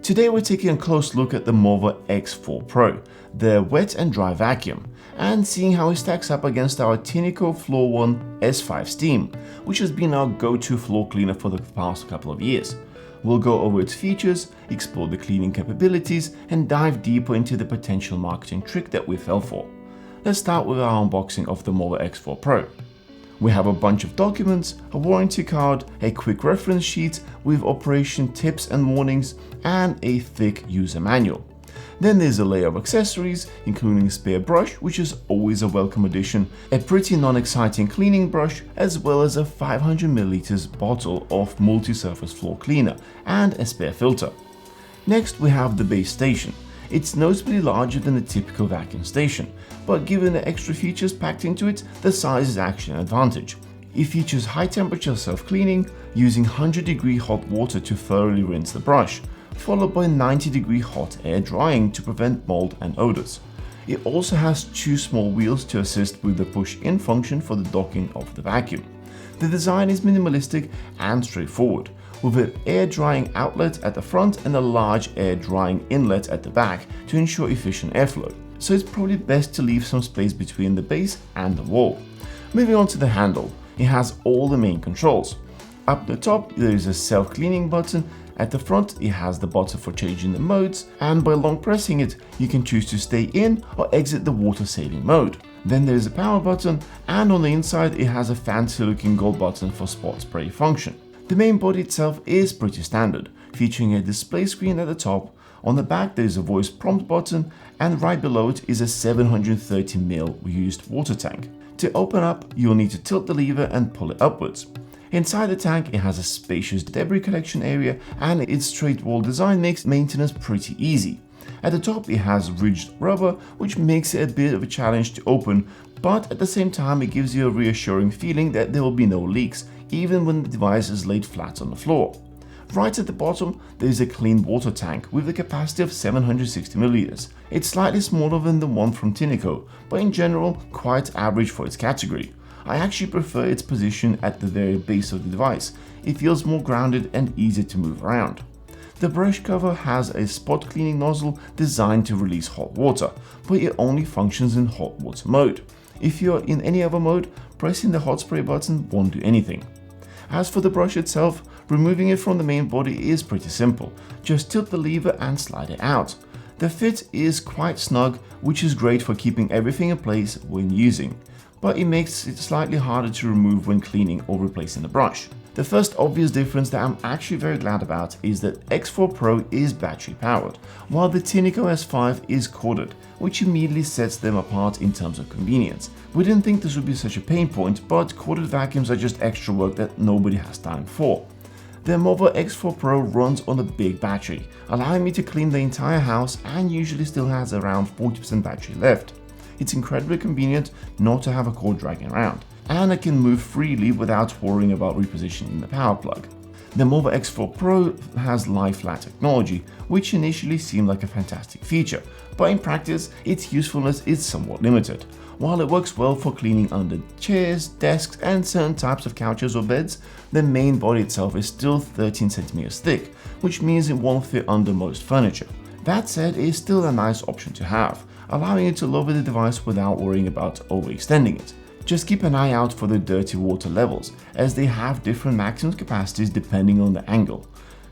Today we're taking a close look at the Mova X4 Pro, the wet and dry vacuum, and seeing how it stacks up against our Tineco Floor One S5 Steam, which has been our go-to floor cleaner for the past couple of years. We'll go over its features, explore the cleaning capabilities, and dive deeper into the potential marketing trick that we fell for. Let's start with our unboxing of the Mova X4 Pro. We have a bunch of documents, a warranty card, a quick reference sheet with operation tips and warnings, and a thick user manual. Then there's a layer of accessories, including a spare brush, which is always a welcome addition, a pretty non-exciting cleaning brush, as well as a 500ml bottle of multi-surface floor cleaner and a spare filter. Next we have the base station. It's noticeably larger than a typical vacuum station, but given the extra features packed into it, the size is actually an advantage. It features high temperature self-cleaning, using 100-degree hot water to thoroughly rinse the brush, followed by 90-degree hot air drying to prevent mold and odors. It also has two small wheels to assist with the push-in function for the docking of the vacuum. The design is minimalistic and straightforward, with an air drying outlet at the front and a large air drying inlet at the back to ensure efficient airflow, so it's probably best to leave some space between the base and the wall. Moving on to the handle, it has all the main controls. Up the top there is a self-cleaning button, at the front it has the button for changing the modes, and by long pressing it you can choose to stay in or exit the water saving mode. Then there is a power button, and on the inside it has a fancy looking gold button for spot spray function. The main body itself is pretty standard, featuring a display screen at the top. On the back there is a voice prompt button, and right below it is a 730ml used water tank. To open up, you'll need to tilt the lever and pull it upwards. Inside the tank it has a spacious debris collection area, and its straight wall design makes maintenance pretty easy. At the top it has ridged rubber, which makes it a bit of a challenge to open, but at the same time it gives you a reassuring feeling that there will be no leaks, even when the device is laid flat on the floor. Right at the bottom there is a clean water tank with a capacity of 760ml. It's slightly smaller than the one from Tineco, but in general quite average for its category. I actually prefer its position at the very base of the device. It feels more grounded and easier to move around. The brush cover has a spot cleaning nozzle designed to release hot water, but it only functions in hot water mode. If you're in any other mode, pressing the hot spray button won't do anything. As for the brush itself, removing it from the main body is pretty simple. Just tilt the lever and slide it out. The fit is quite snug, which is great for keeping everything in place when using, but it makes it slightly harder to remove when cleaning or replacing the brush. The first obvious difference that I'm actually very glad about is that X4 Pro is battery powered, while the Tineco S5 is corded, which immediately sets them apart in terms of convenience. We didn't think this would be such a pain point, but corded vacuums are just extra work that nobody has time for. The Mova X4 Pro runs on a big battery, allowing me to clean the entire house, and usually still has around 40% battery left. It's incredibly convenient not to have a cord dragging around, and I can move freely without worrying about repositioning the power plug. The Mova X4 Pro has lie flat technology, which initially seemed like a fantastic feature, but in practice its usefulness is somewhat limited. While it works well for cleaning under chairs, desks, and certain types of couches or beds, the main body itself is still 13cm thick, which means it won't fit under most furniture. That said, it is still a nice option to have, allowing you to lower the device without worrying about overextending it. Just keep an eye out for the dirty water levels, as they have different maximum capacities depending on the angle.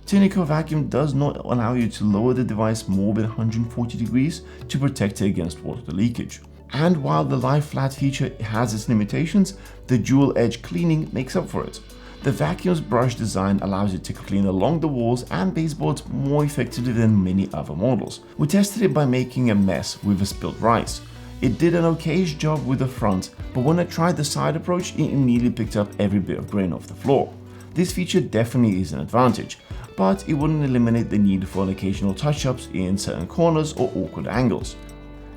Tineco Vacuum does not allow you to lower the device more than 140 degrees to protect it against water leakage. And while the lie flat feature has its limitations, the dual edge cleaning makes up for it. The vacuum's brush design allows you to clean along the walls and baseboards more effectively than many other models. We tested it by making a mess with a spilled rice. It did an okayish job with the front, but when I tried the side approach, it immediately picked up every bit of grain off the floor. This feature definitely is an advantage, but it wouldn't eliminate the need for occasional touch-ups in certain corners or awkward angles.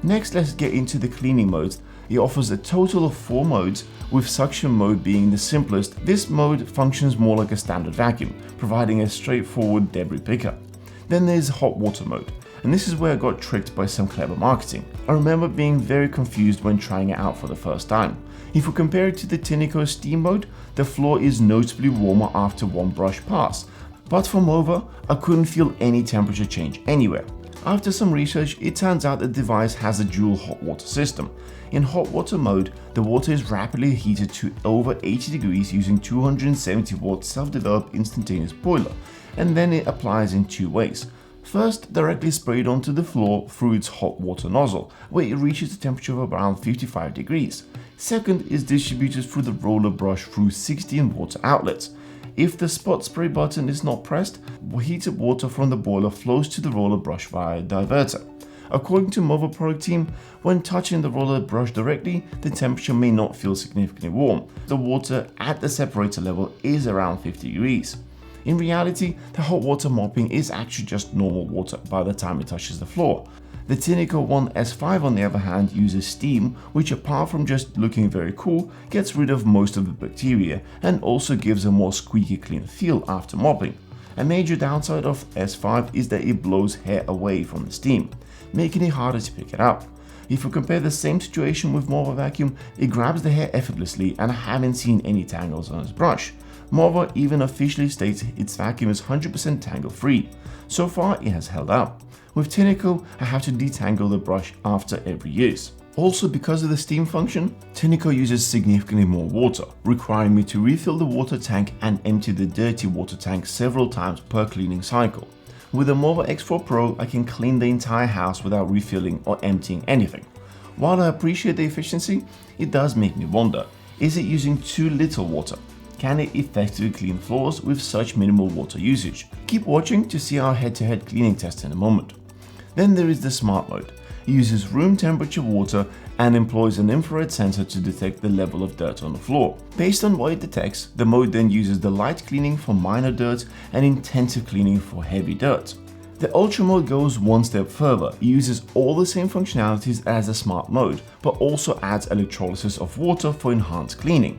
Next, let's get into the cleaning modes. It offers a total of 4 modes, with suction mode being the simplest. This mode functions more like a standard vacuum, providing a straightforward debris pickup. Then there's hot water mode, and this is where I got tricked by some clever marketing. I remember being very confused when trying it out for the first time. If we compare it to the Tineco steam mode, the floor is noticeably warmer after one brush pass, But for Mova, I couldn't feel any temperature change anywhere. After some research, it turns out the device has a dual hot water system. In hot water mode, the water is rapidly heated to over 80 degrees using 270 watt self-developed instantaneous boiler, and then it applies in two ways. First, directly sprayed onto the floor through its hot water nozzle, where it reaches a temperature of around 55 degrees. Second is distributed through the roller brush through 16 water outlets. If the spot spray button is not pressed, heated water from the boiler flows to the roller brush via a diverter. According to Mova product team, when touching the roller brush directly, the temperature may not feel significantly warm. The water at the separator level is around 50 degrees. In reality, the hot water mopping is actually just normal water by the time it touches the floor. The Tineco One S5 on the other hand uses steam, which apart from just looking very cool, gets rid of most of the bacteria and also gives a more squeaky clean feel after mopping. A major downside of S5 is that it blows hair away from the steam, making it harder to pick it up. If we compare the same situation with Mova Vacuum, it grabs the hair effortlessly and I haven't seen any tangles on its brush. Mova even officially states its vacuum is 100% tangle free. So far it has held up. With Tineco, I have to detangle the brush after every use. Also, because of the steam function, Tineco uses significantly more water, requiring me to refill the water tank and empty the dirty water tank several times per cleaning cycle. With the Mova X4 Pro, I can clean the entire house without refilling or emptying anything. While I appreciate the efficiency, it does make me wonder, is it using too little water? Can it effectively clean floors with such minimal water usage? Keep watching to see our head-to-head cleaning test in a moment. Then there is the smart mode. It uses room temperature water and employs an infrared sensor to detect the level of dirt on the floor. Based on what it detects, the mode then uses the light cleaning for minor dirt and intensive cleaning for heavy dirt. The Ultra mode goes one step further. It uses all the same functionalities as the smart mode, but also adds electrolysis of water for enhanced cleaning.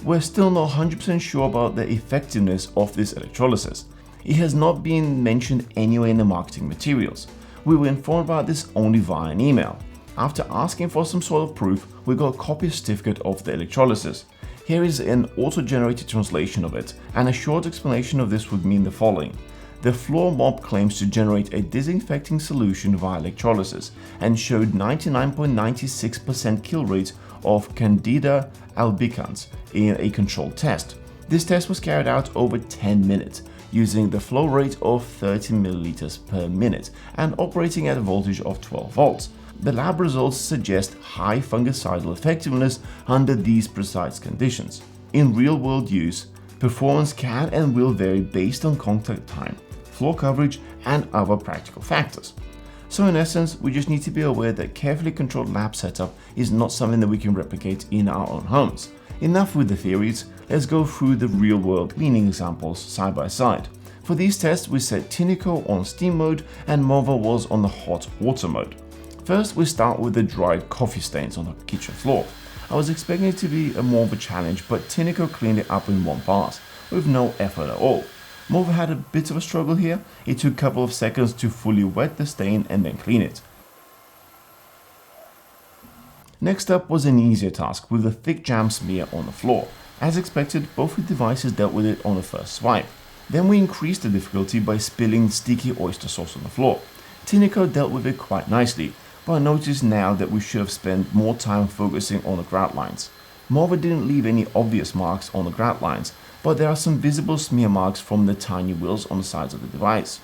We're still not 100% sure about the effectiveness of this electrolysis. It has not been mentioned anywhere in the marketing materials. We were informed about this only via an email. After asking for some sort of proof, we got a copy certificate of the electrolysis. Here is an auto-generated translation of it, and a short explanation of this would mean the following. The floor mop claims to generate a disinfecting solution via electrolysis and showed 99.96% kill rate of Candida albicans in a controlled test. This test was carried out over 10 minutes, using the flow rate of 30 milliliters per minute and operating at a voltage of 12 volts. The lab results suggest high fungicidal effectiveness under these precise conditions. In real-world use, performance can and will vary based on contact time, floor coverage, and other practical factors. So in essence, we just need to be aware that carefully controlled lab setup is not something that we can replicate in our own homes. Enough with the theories, let's go through the real-world cleaning examples side by side. For these tests, we set Tineco on steam mode and Mova was on the hot water mode. First, we start with the dried coffee stains on the kitchen floor. I was expecting it to be more of a challenge, but Tineco cleaned it up in one pass, with no effort at all. Mova had a bit of a struggle here. It took a couple of seconds to fully wet the stain and then clean it. Next up was an easier task with a thick jam smear on the floor. As expected, both devices dealt with it on the first swipe. Then we increased the difficulty by spilling sticky oyster sauce on the floor. Tineco dealt with it quite nicely, but I noticed now that we should have spent more time focusing on the grout lines. Mova didn't leave any obvious marks on the grout lines, but there are some visible smear marks from the tiny wheels on the sides of the device.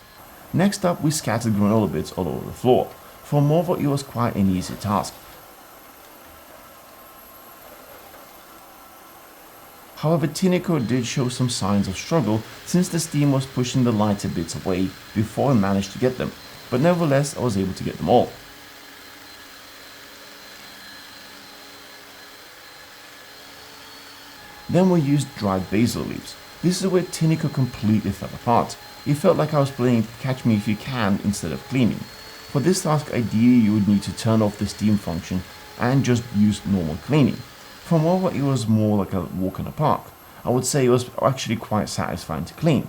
Next up, we scattered granola bits all over the floor. For Mova, it was quite an easy task. However, Tineco did show some signs of struggle since the steam was pushing the lighter bits away before I managed to get them, but nevertheless I was able to get them all. Then we used dried basil leaves. This is where Tineco completely fell apart. It felt like I was playing catch me if you can instead of cleaning. For this task, ideally you would need to turn off the steam function and just use normal cleaning. For Mova, it was more like a walk in the park. I would say it was actually quite satisfying to clean.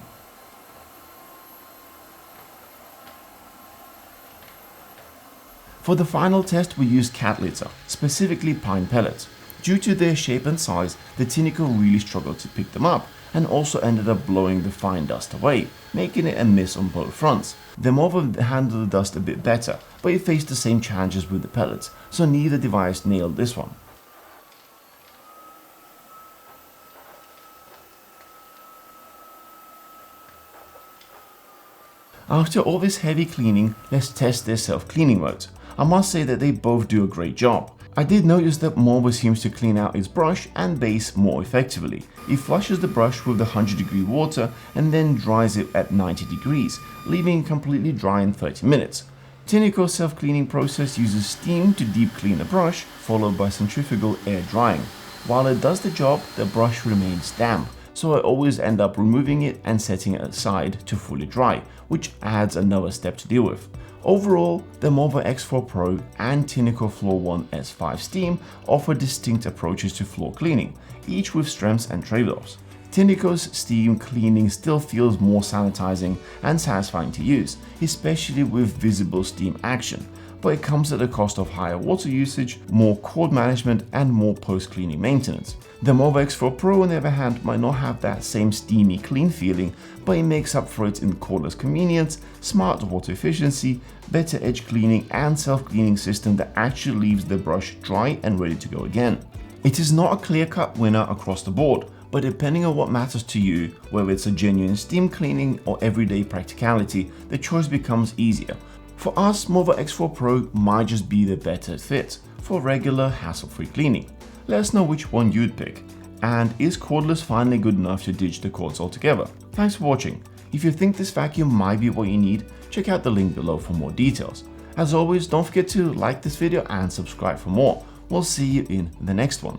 For the final test, we used cat litter, specifically pine pellets. Due to their shape and size, the Tineco really struggled to pick them up, and also ended up blowing the fine dust away, making it a miss on both fronts. The Mova handled the dust a bit better, but it faced the same challenges with the pellets, so neither device nailed this one. After all this heavy cleaning, let's test their self-cleaning modes. I must say that they both do a great job. I did notice that Mova seems to clean out its brush and base more effectively. It flushes the brush with the 100-degree water and then dries it at 90 degrees, leaving it completely dry in 30 minutes. Tineco's self-cleaning process uses steam to deep clean the brush, followed by centrifugal air drying. While it does the job, the brush remains damp, so I always end up removing it and setting it aside to fully dry, which adds another step to deal with. Overall, the Mova X4 Pro and Tineco Floor 1 S5 Steam offer distinct approaches to floor cleaning, each with strengths and trade-offs. Tineco's steam cleaning still feels more sanitizing and satisfying to use, especially with visible steam action, but it comes at the cost of higher water usage, more cord management, and more post-cleaning maintenance. The Mova X4 Pro, on the other hand, might not have that same steamy clean feeling, but it makes up for it in cordless convenience, smart water efficiency, better edge cleaning, and self-cleaning system that actually leaves the brush dry and ready to go again. It is not a clear-cut winner across the board, but depending on what matters to you, whether it's a genuine steam cleaning or everyday practicality, the choice becomes easier. For us, Mova X4 Pro might just be the better fit for regular hassle-free cleaning. Let us know which one you'd pick. And is cordless finally good enough to ditch the cords altogether? Thanks for watching. If you think this vacuum might be what you need, check out the link below for more details. As always, don't forget to like this video and subscribe for more. We'll see you in the next one.